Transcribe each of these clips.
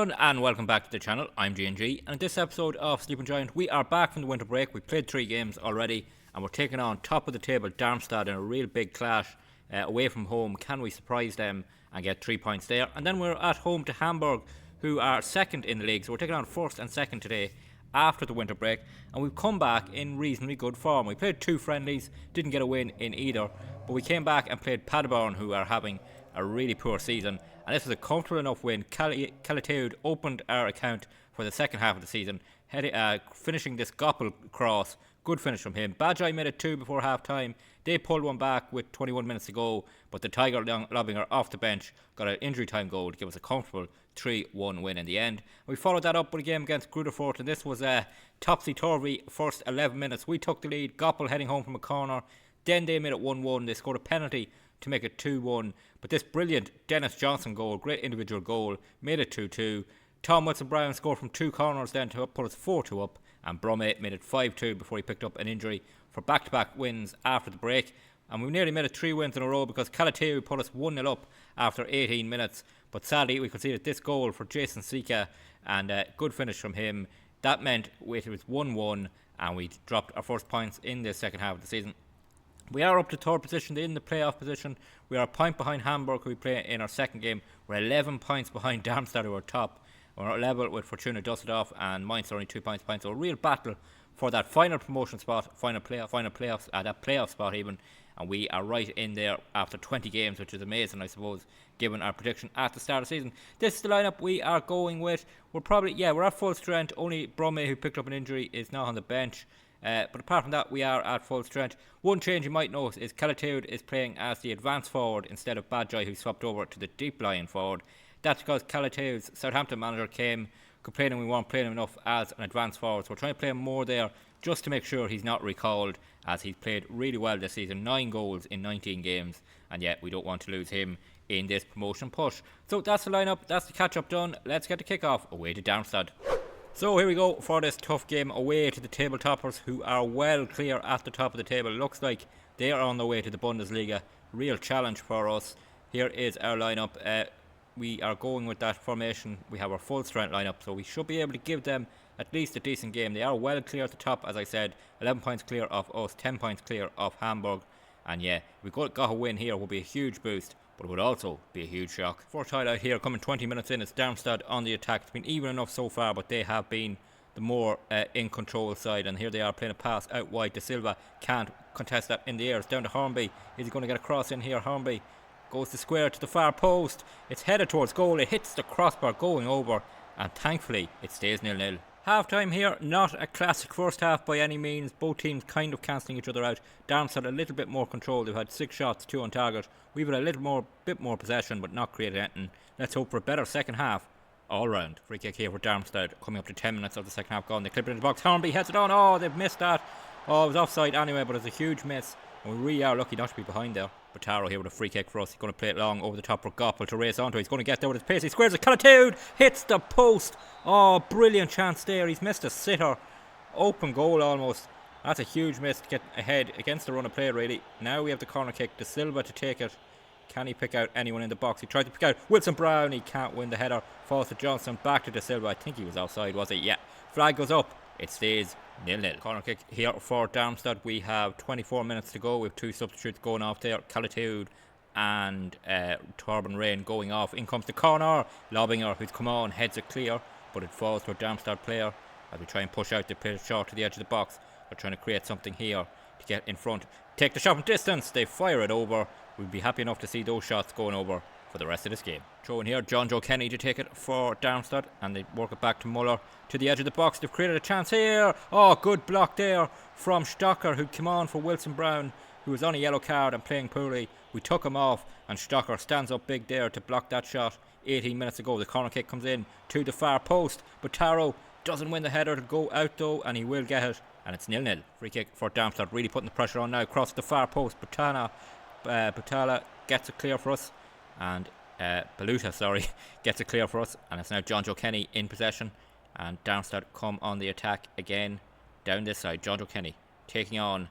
afternoon and welcome back to the channel. I'm G&G, and in this episode of Sleeping Giant we are back from the winter break. We played 3 games already and we're taking on top of the table Darmstadt in a real big clash away from home. Can we surprise them and get 3 points there? And then we're at home to Hamburg, who are second in the league, so we're taking on first and second today after the winter break, and we've come back in reasonably good form. We played 2 friendlies, didn't get a win in either, but we came back and played Paderborn, who are having a really poor season, and this was a comfortable enough win. Calateud opened our account for the second half of the season, finishing this Goppel cross. Good finish from him. Bajai made it 2 before half time. They pulled one back with 21 minutes to go, but the Tiger Lobinger off the bench got an injury time goal to give us a comfortable 3-1 win in the end. We followed that up with a game against Grudefort, and this was a topsy-turvy first 11 minutes. We took the lead, Goppel heading home from a corner, then they made it 1-1. They scored a penalty to make it 2-1, but this brilliant Dennis Johnson goal, great individual goal, made it 2-2. Tom Wilson-Brown scored from 2 corners then to put us 4-2 up, and Brumme made it 5-2 before he picked up an injury for back-to-back wins after the break. And we nearly made it 3 wins in a row because Calateud put us 1-0 up after 18 minutes, but sadly we conceded this goal for Jason Sika, and a good finish from him. That meant it was 1-1 and we dropped our first points in the second half of the season. We are up to 3rd position in the playoff position. We are a point behind Hamburg, who we play in our second game. We're 11 points behind Darmstadt, who are top. We're level with Fortuna Düsseldorf, and Mainz are only 2 points behind. So a real battle for that final promotion spot, final playoffs, that playoff spot even. And we are right in there after 20 games, which is amazing, I suppose, given our prediction at the start of the season. This is the lineup we are going with. We're at full strength. Only Brumme, who picked up an injury, is now on the bench. But apart from that, we are at full strength. One change you might notice is Calateud is playing as the advanced forward instead of Bajai, who swapped over to the deep lying forward. That's because Calateud's Southampton manager came complaining we weren't playing him enough as an advanced forward. So we're trying to play him more there just to make sure he's not recalled, as he's played really well this season. 9 goals in 19 games, and yet we don't want to lose him in this promotion push. So that's the lineup, that's the catch-up done. Let's get the kick-off away to Darmstadt. So here we go for this tough game away to the table toppers, who are well clear at the top of the table. It looks like they are on their way to the Bundesliga. Real challenge for us. Here is our lineup. We are going with that formation. We have our full strength lineup, so we should be able to give them at least a decent game. They are well clear at the top, as I said. 11 points clear of us, 10 points clear of Hamburg. And yeah, we got a win here, would be a huge boost, but it would also be a huge shock. First highlight here, coming 20 minutes in, it's Darmstadt on the attack. It's been even enough so far, but they have been the more in control side, and here they are playing a pass out wide. De Silva can't contest that in the air. It's down to Hornby. Is he going to get a cross in here? Hornby goes to square to the far post. It's headed towards goal. It hits the crossbar going over, and thankfully it stays 0-0. Half time here, not a classic first half by any means. Both teams kind of cancelling each other out. Darmstadt a little bit more control. They've had 6 shots, 2 on target. We've had a bit more possession, but not created anything. Let's hope for a better second half all round. Free kick here for Darmstadt, coming up to 10 minutes of the second half gone. They clip it in the box. Hornby heads it on. Oh, they've missed that. Oh, it was offside anyway, but it's a huge miss. And we really are lucky not to be behind there. Botaro here with a free kick for us. He's going to play it long over the top for Goppel to race onto. He's going to get there with his pace. He squares it. Calateud hits the post. Oh, brilliant chance there. He's missed a sitter. Open goal almost. That's a huge miss to get ahead against the run of play, really. Now we have the corner kick. De Silva to take it. Can he pick out anyone in the box? He tried to pick out Wilson-Brown. He can't win the header. Falls to Johnson. Back to De Silva. I think he was outside, was he? Yeah. Flag goes up. It stays 0-0. Corner kick here for Darmstadt. We have 24 minutes to go. We have 2 substitutes going off there. Calateud and Torben Rain going off. In comes the corner. Lobinger, who's come on, heads it clear, but it falls to a Darmstadt player as we try and push out the player short to the edge of the box. We're trying to create something here to get in front. Take the shot from distance. They fire it over. We'd be happy enough to see those shots going over for the rest of this game. Throw in here, John Joe Kenny to take it for Darmstadt, and they work it back to Muller to the edge of the box. They've created a chance here. Oh, good block there from Stocker, who came on for Wilson-Brown, who was on a yellow card and playing poorly. We took him off, and Stocker stands up big there to block that shot. 18 minutes ago, the corner kick comes in to the far post, but Taro doesn't win the header to go out though, and he will get it, and it's 0-0. Free kick for Darmstadt, really putting the pressure on now. Across the far post, Butala gets it clear for us, and Baluta, gets it clear for us, and it's now John Joe Kenny in possession, and Darmstadt come on the attack again down this side. John Joe Kenny taking on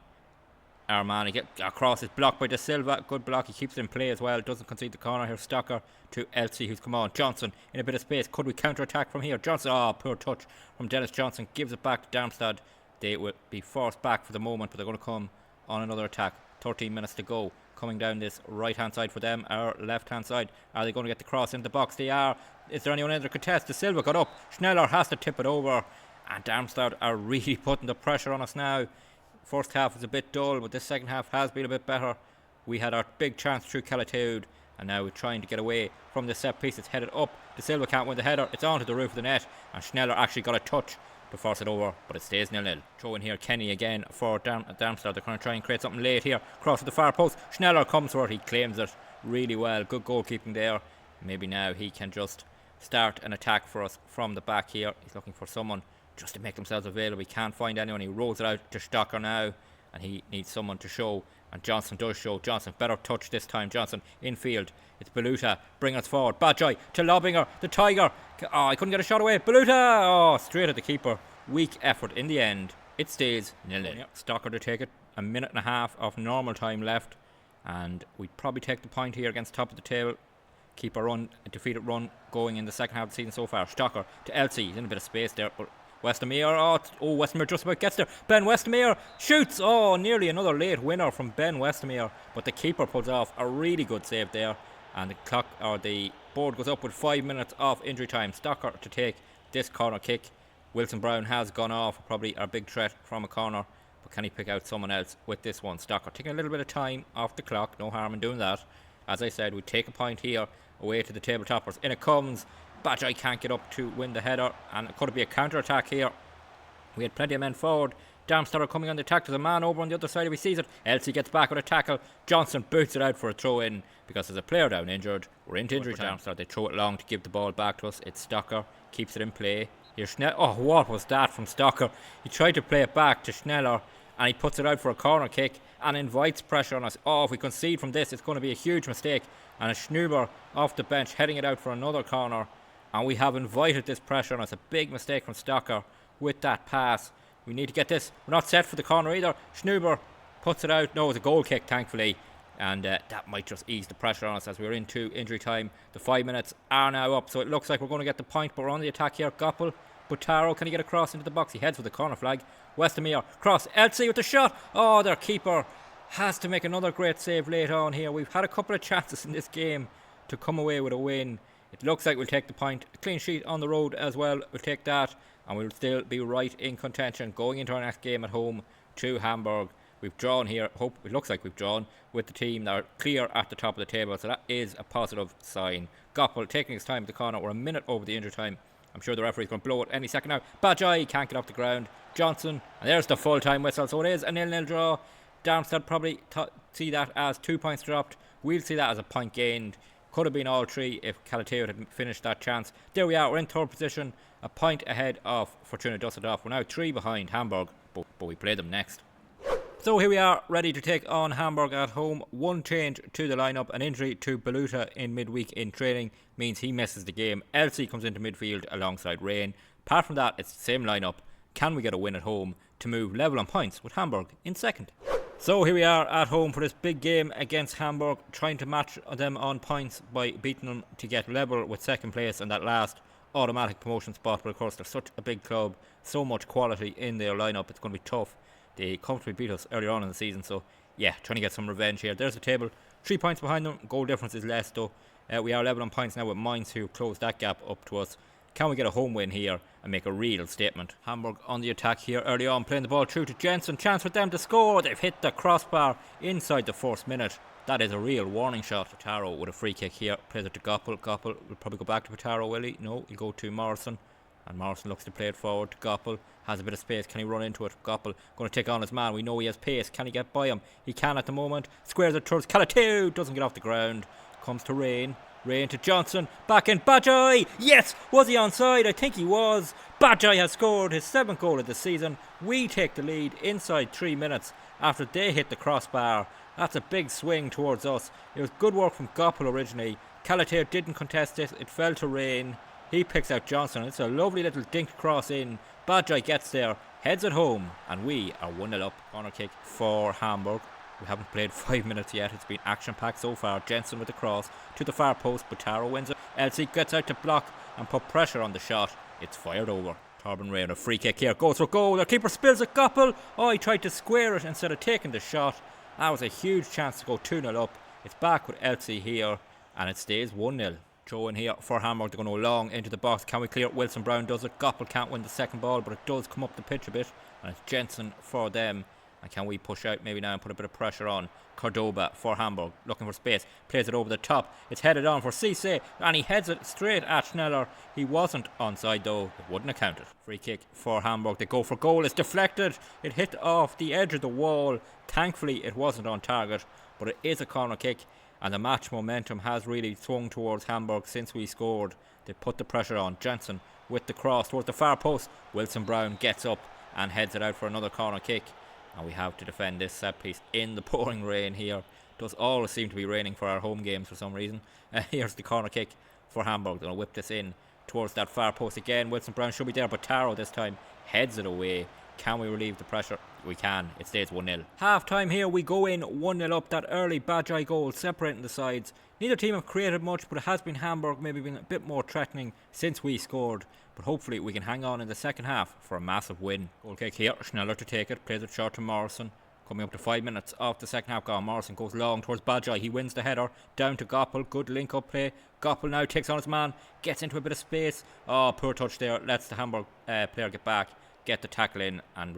our man. He gets across, is blocked by De Silva. Good block. He keeps it in play as well. Doesn't concede the corner here. Stocker to Elsie, who's come on. Johnson in a bit of space. Could we counter attack from here? Johnson, poor touch from Dennis Johnson. Gives it back to Darmstadt. They will be forced back for the moment, but they're going to come on another attack. 13 minutes to go. Coming down this right hand side for them, our left hand side. Are they going to get the cross into the box? They are. Is there anyone in the contest? De Silva got up. Schneller has to tip it over, and Darmstadt are really putting the pressure on us now. First half was a bit dull, but this second half has been a bit better. We had our big chance through Calateud, and now we're trying to get away from the set piece. It's headed up. De Silva can't win the header. It's onto the roof of the net, and Schneller actually got a touch to force it over, but it stays 0-0. Throw in here Kenny again for Darmstadt. They're going to try and create something late here. Cross to the far post. Schneller comes for it. He claims it really well. Good goalkeeping there. Maybe now he can just start an attack for us from the back here. He's looking for someone just to make themselves available. He can't find anyone. He rolls it out to Stocker now, and he needs someone to show, and Johnson does show. Johnson, better touch this time. Johnson infield. It's Beluta bringing us forward. Badjai to Lobinger, the Tiger. I couldn't get a shot away. Beluta, straight at the keeper. Weak effort in the end. It stays 0-0. Stocker to take it. A minute and a half of normal time left, and we'd probably take the point here against top of the table. Keep a run, a defeated run going in the second half of the season so far. Stocker to Elsie. He's in a bit of space there, but Westermeer, Westermeer just about gets there. Ben Westermeer shoots. Nearly another late winner from Ben Westermeer, but the keeper pulls off a really good save there, and the board goes up with 5 minutes off injury time. Stocker to take this corner kick. Wilson Brown has gone off, probably our big threat from a corner, but can he pick out someone else with this one? Stocker taking a little bit of time off the clock. No harm in doing that. As I said, we take a point here away to the table toppers. In it comes. Badjai can't get up to win the header, and it could be a counter attack here. We had plenty of men forward. Darmstadt are coming on the attack. There's a man over on the other side if he sees it. Elsie gets back with a tackle. Johnson boots it out for a throw in because there's a player down injured. We're into injury time. Darmstadt, they throw it long to give the ball back to us. It's Stocker, keeps it in play. Here's Schneller. What was that from Stocker? He tried to play it back to Schneller, and he puts it out for a corner kick and invites pressure on us. If we concede from this, it's going to be a huge mistake. And a Schnuber off the bench heading it out for another corner, and we have invited this pressure on us. A big mistake from Stocker with that pass. We need to get this. We're not set for the corner either. Schnuber puts it out. No, it's a goal kick, thankfully. And that might just ease the pressure on us as we're into injury time. The 5 minutes are now up, so it looks like we're going to get the point, but we're on the attack here. Goppel, Butaro, can he get across into the box? He heads for the corner flag. Westermeer, cross, Elsie with the shot. Their keeper has to make another great save late on here. We've had a couple of chances in this game to come away with a win. It looks like we'll take the point. A clean sheet on the road as well. We'll take that, and we'll still be right in contention going into our next game at home to Hamburg. We've drawn here. It looks like we've drawn with the team that are clear at the top of the table, so that is a positive sign. Goppel taking his time at the corner. We're a minute over the injury time. I'm sure the referee's going to blow it any second now. Badjai can't get off the ground. Johnson, and there's the full-time whistle. So it is a 0-0 draw. Darmstadt probably see that as 2 points dropped. We'll see that as a point gained. Could have been all three if Calateud had finished that chance. There we are. We're in third position. A point ahead of Fortuna Düsseldorf. We're now 3 behind Hamburg, but we play them next. So here we are, ready to take on Hamburg at home. One change to the lineup. An injury to Beluta in midweek in training means he misses the game. Elsie comes into midfield alongside Rain. Apart from that, it's the same lineup. Can we get a win at home to move level on points with Hamburg in second? So here we are at home for this big game against Hamburg, trying to match them on points by beating them to get level with second place and that last automatic promotion spot. But of course, they're such a big club, so much quality in their lineup, it's going to be tough. They comfortably beat us earlier on in the season, so yeah, trying to get some revenge here. There's the table, 3 points behind them. Goal difference is less though. We are level on points now with Mainz, who closed that gap up to us. Can we get a home win here and make a real statement? Hamburg on the attack here early on, playing the ball through to Jensen. Chance for them to score. They've hit the crossbar inside the first minute. That is a real warning shot. Butaro with a free kick here. Plays it to Goppel. Goppel will probably go back to Butaro, will he? No, he'll go to Morrison. And Morrison looks to play it forward to Goppel. Has a bit of space. Can he run into it? Goppel going to take on his man. We know he has pace. Can he get by him? He can at the moment. Squares it towards Calateud. Doesn't get off the ground. Comes to Rain. Rain to Johnson. Back in Badjai. Yes! Was he onside? I think he was. Badjai has scored his 7th goal of the season. We take the lead inside 3 minutes after they hit the crossbar. That's a big swing towards us. It was good work from Goppel originally. Calateud didn't contest it. It fell to Rain. He picks out Johnson. It's a lovely little dink cross in. Badjai gets there, heads it home, and we are 1-0 up. Corner kick for Hamburg. We haven't played 5 minutes yet. It's been action-packed so far. Jensen with the cross to the far post, but Taro wins it. Elsie gets out to block and put pressure on the shot. It's fired over. Torben Ray on a free kick here. Goes for goal. The keeper spills a Goppel. Oh, he tried to square it instead of taking the shot. That was a huge chance to go 2-0 up. It's back with Elsie here, and it stays 1-0. Throw in here for Hamburg. They're going to go long into the box. Can we clear it? Wilson Brown does it. Goppel can't win the second ball, but it does come up the pitch a bit, and it's Jensen for them. And can we push out maybe now and put a bit of pressure on? Cordoba for Hamburg, looking for space, plays it over the top. It's headed on for Cisse, and he heads it straight at Schneller. He wasn't onside though, it wouldn't have counted. Free kick for Hamburg. They go for goal. It's deflected. It hit off the edge of the wall. Thankfully it wasn't on target, but it is a corner kick, and the match momentum has really swung towards Hamburg since we scored. They put the pressure on. Jensen with the cross towards the far post. Wilson Brown gets up and heads it out for another corner kick. And we have to defend this set piece in the pouring rain here. It does always seem to be raining for our home games for some reason. Here's the corner kick for Hamburg. They're going to whip this in towards that far post again. Wilson Brown should be there, but Taro this time heads it away. Can we relieve the pressure? We can. It stays 1-0. Half time here, we go in 1-0 up. That early Bajai goal separating the sides. Neither team have created much, but it has been Hamburg maybe been a bit more threatening since we scored. But hopefully we can hang on in the second half for a massive win. Goal kick here, Schneller to take it, plays it short to Morrison. Coming up to 5 minutes of the second half gone. Morrison goes long towards Bajai. He wins the header, down to Goppel. Good link up play. Goppel now takes on his man, gets into a bit of space. Oh, poor touch there, lets the Hamburg player get back, get the tackle in and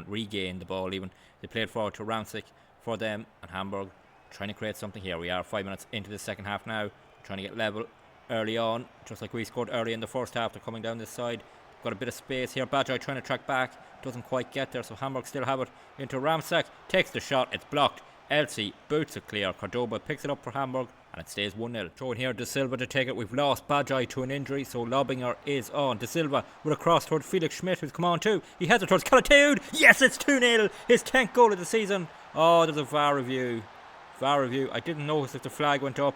regain the ball even. They played forward to Ramsik for them, and Hamburg trying to create something here. We are 5 minutes into the second half now, trying to get level early on, just like we scored early in the first half. They're coming down this side. Got a bit of space here. Bajai trying to track back, doesn't quite get there, so Hamburg still have it into Ramsak. Takes the shot, it's blocked. Elsie boots it clear. Cordoba picks it up for Hamburg, and it stays 1-0. Throw in here, De Silva to take it. We've lost Bajai to an injury, so Lobinger is on. De Silva with a cross towards Felix Schmidt, who's come on too. He heads it towards Calateud. Yes, it's 2-0. His 10th goal of the season. Oh, there's a VAR review. VAR review. I didn't notice if the flag went up.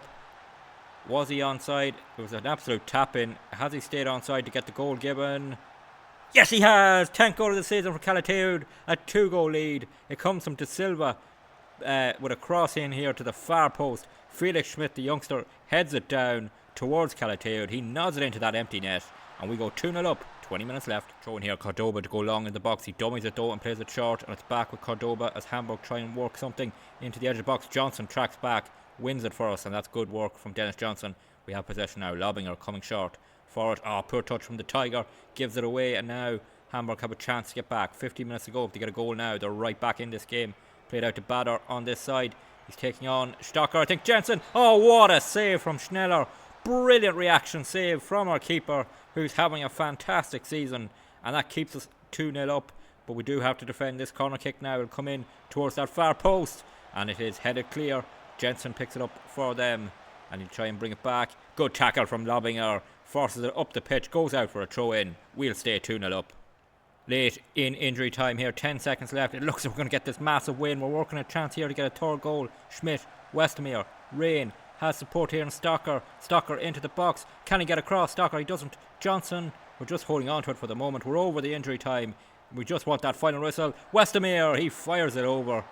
Was he onside? It was an absolute tap-in. Has he stayed onside to get the goal given? Yes, he has! 10th goal of the season for Calateud. A 2-goal lead. It comes from De Silva with a cross in here to the far post. Felix Schmidt, the youngster, heads it down towards Calateud. He nods it into that empty net, and we go 2-0 up. 20 minutes left. Throw in here Cordoba to go long in the box. He dummies it though and plays it short, and it's back with Cordoba as Hamburg try and work something into the edge of the box. Johnson tracks back, wins it for us, and that's good work from Dennis Johnson. We have possession now. Lobinger coming short for it. Oh, poor touch from the Tiger, gives it away, and now Hamburg have a chance to get back. 15 minutes to go. If they get a goal now, they're right back in this game. Played out to Bader on this side. He's taking on Stocker. I think Jensen. Oh, what a save from Schneller. Brilliant reaction save from our keeper, who's having a fantastic season, and that keeps us 2-0 up. But we do have to defend this corner kick now. It'll come in towards that far post, and it is headed clear. Jensen picks it up for them, and he'll try and bring it back. Good tackle from Lobinger, forces it up the pitch, goes out for a throw in. We'll stay 2-0 up. Late in injury time here, 10 seconds left. It looks like we're going to get this massive win. We're working a chance here to get a third goal. Schmidt, Westermeer, Rain has support here, and Stocker into the box. Can he get across? Stocker, he doesn't. Johnson, we're just holding on to it for the moment. We're over the injury time. We just want that final whistle. Westermeer, he fires it over.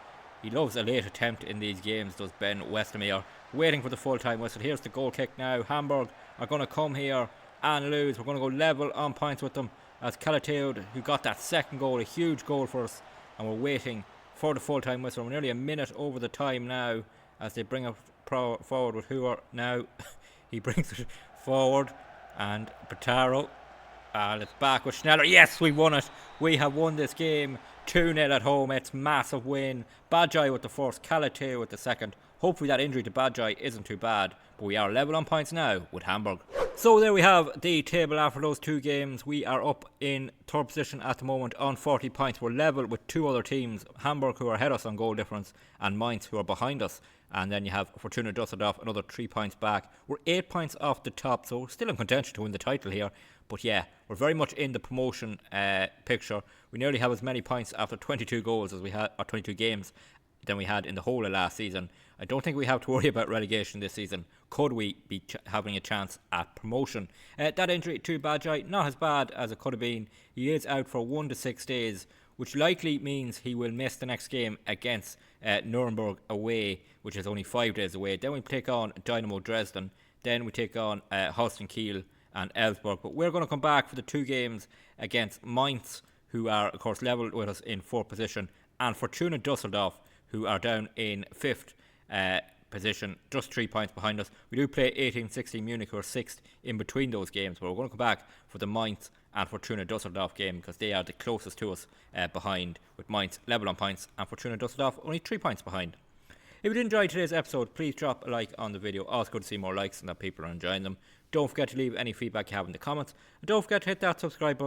He loves a late attempt in these games, does Ben Westermeer. Waiting for the full-time whistle. Here's the goal kick now. Hamburg are going to come here and lose. We're going to go level on points with them, as Calateud, who got that second goal, a huge goal for us, and we're waiting for the full-time whistle. We're nearly a minute over the time now, as they bring it forward with Hoover now. He brings it forward, and Bataro, and it's back with Schneller. Yes, we won it. We have won this game 2-0 at home. It's massive win. Bajai with the first, Calateud with the second. Hopefully that injury to Bajai isn't too bad, but we are level on points now with Hamburg. So there we have the table after those two games. We are up in third position at the moment on 40 points. We're level with two other teams, Hamburg, who are ahead of us on goal difference, and Mainz, who are behind us. And then you have Fortuna Düsseldorf, another 3 points back. We're 8 points off the top, so we're still in contention to win the title here. But yeah, we're very much in the promotion picture. We nearly have as many points after 22 goals as we had, or 22 games, than we had in the whole of last season. I don't think we have to worry about relegation this season. Could we be having a chance at promotion? That injury to Bajai, not as bad as it could have been. He is out for 1 to 6 days which likely means he will miss the next game against Nuremberg away, which is only 5 days away. Then we take on Dynamo Dresden. Then we take on Holstein Kiel and Elfsborg. But we're going to come back for the 2 games against Mainz, who are, of course, level with us in 4th position, and Fortuna Dusseldorf, who are down in 5th position, just 3 points behind us. We do play 18-16 Munich, who are 6th in between those games, but we're going to come back for the Mainz and Fortuna Dusseldorf game because they are the closest to us behind, with Mainz level on points and Fortuna Dusseldorf only 3 points behind. If you did enjoy today's episode, please drop a like on the video. Always good to see more likes and that people are enjoying them. Don't forget to leave any feedback you have in the comments. And don't forget to hit that subscribe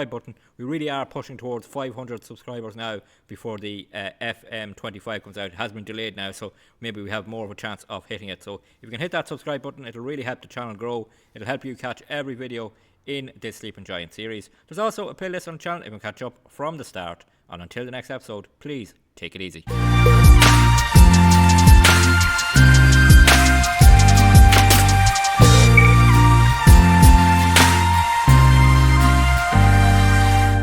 button. We really are pushing towards 500 subscribers now before the FM25 comes out. It has been delayed now, so maybe we have more of a chance of hitting it. So if you can hit that subscribe button, it'll really help the channel grow. It'll help you catch every video in this Sleeping Giant series. There's also a playlist on the channel if you can catch up from the start. And until the next episode, please take it easy.